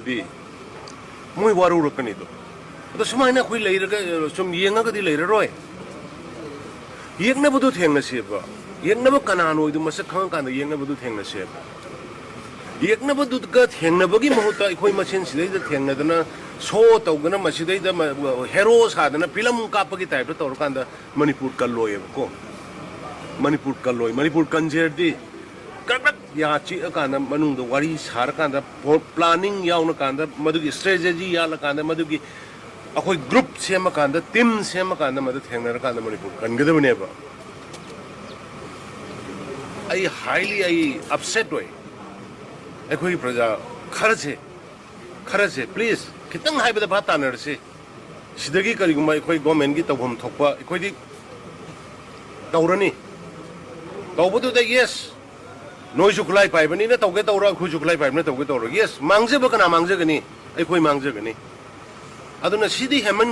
ꯂꯩꯔꯗꯤ ꯃꯣꯏ ꯋꯥꯔꯧꯔꯛꯀꯅꯤꯗꯣ ꯑꯗꯣ ꯁꯨꯃꯥꯏꯅ ꯑꯩꯈꯣꯏ ꯂꯩꯔꯒ ꯁꯨꯝ ꯌꯦꯡꯉꯒꯗꯤ ꯂꯩꯔꯔꯣꯏ ꯌꯦꯡꯅꯕꯗꯨ ꯊꯦꯡꯅꯁꯦꯕ ꯌꯦꯡꯅꯕ ꯀꯅꯥꯅꯣ ꯑꯣꯏꯗꯣ ꯃꯁꯛ ꯈꯪꯉꯀꯥꯟꯗ ꯌꯦꯡꯅꯕꯗꯨ ꯊꯦꯡꯅꯁꯦꯕ ꯌꯦꯡꯅꯕꯗꯨꯒ ꯊꯦꯡꯅꯕꯒꯤ ꯃꯍꯨꯠꯇ ꯑꯩꯈꯣꯏ ꯃꯁꯦꯟ ꯁꯤꯗꯩꯗ ꯊꯦꯡꯅꯗꯅ ꯁꯣ ꯇꯧꯗꯅ ꯃꯁꯤꯗꯩꯗ ꯍꯦꯔꯣ ꯁꯥꯗꯅ ꯐꯤꯂꯝ ꯀꯥꯞꯄꯒꯤ ꯇꯥꯏꯞꯇ ꯇꯧꯔꯀꯥꯟꯗ ꯃꯅꯤꯄꯨꯔ ꯀꯜꯂꯣꯏꯕꯀꯣ ꯃꯅꯤꯄꯨꯔ ꯀꯜꯂꯣꯏ ꯃꯅꯤꯄꯨꯔ ꯀꯟꯖꯔꯗꯤ ꯀꯔꯛ ꯌꯥ ꯆꯤꯛꯑꯀꯥꯟꯗ ꯃꯅꯨꯡꯗ ꯋꯥꯔꯤ ꯁꯥꯔꯀꯥꯟꯗ ꯄ꯭ꯂꯥꯅꯤꯡ ꯌꯥꯎꯅꯀꯥꯟꯗ ꯃꯗꯨꯒꯤ ꯏꯁꯇ꯭ꯔꯦꯇꯦꯖꯤ ꯌꯥꯜꯂꯀꯥꯟꯗ ꯃꯗꯨꯒꯤ ꯑꯩꯈꯣꯏ ꯒ꯭ꯔꯨꯞ ꯁꯦꯝꯃꯀꯥꯟꯗ ꯇꯤꯝ ꯁꯦꯝꯃꯀꯥꯟꯗ ꯃꯗꯨ ꯊꯦꯡꯅꯔꯀꯥꯟꯗ ꯃꯅꯤꯄꯨꯔ ꯀꯟꯒꯗꯕꯅꯦꯕ ꯑꯩ ꯍꯥꯏꯂꯤ ꯑꯩ ꯑꯞꯁꯦꯠ ꯑꯣꯏ ꯑꯩꯈꯣꯏꯒꯤ ꯄ꯭ꯔꯖꯥ ꯈꯔꯁꯦ ꯄ꯭ꯂꯤꯖ ꯈꯤꯇꯪ ꯍꯥꯏꯕꯗ ꯚꯥꯞ ꯇꯥꯅꯔꯁꯤ ꯁꯤꯗꯒꯤ ꯀꯔꯤꯒꯨꯝꯕ ꯑꯩꯈꯣꯏ ꯒꯣꯔꯃꯦꯟꯒꯤ ꯇꯧꯐꯝ ꯊꯣꯛꯄ ꯑꯩꯈꯣꯏꯗꯤ ꯇꯧꯔꯅꯤ ꯇꯧꯕꯗꯨꯗ ꯌꯦꯁ ꯅꯣꯏꯁꯨ ꯈꯨꯠꯂꯥꯏ ꯄꯥꯏꯕꯅꯤꯅ ꯇꯧꯒꯦ ꯇꯧꯔꯣ ꯑꯩꯈꯣꯏꯁꯨ ꯈꯨꯠꯂꯥꯏ ꯄꯥꯏꯕꯅꯤꯅ ꯇꯧꯒꯦ ꯇꯧꯔꯣ ꯌꯦꯁ ꯃꯥꯡꯖꯕ ꯀꯅꯥ ꯃꯥꯡꯖꯒꯅꯤ ꯑꯩꯈꯣꯏ ꯃꯥꯡꯖꯒꯅꯤ ꯑꯗꯨꯅ ꯁꯤꯗꯤ ꯍꯦꯃꯟ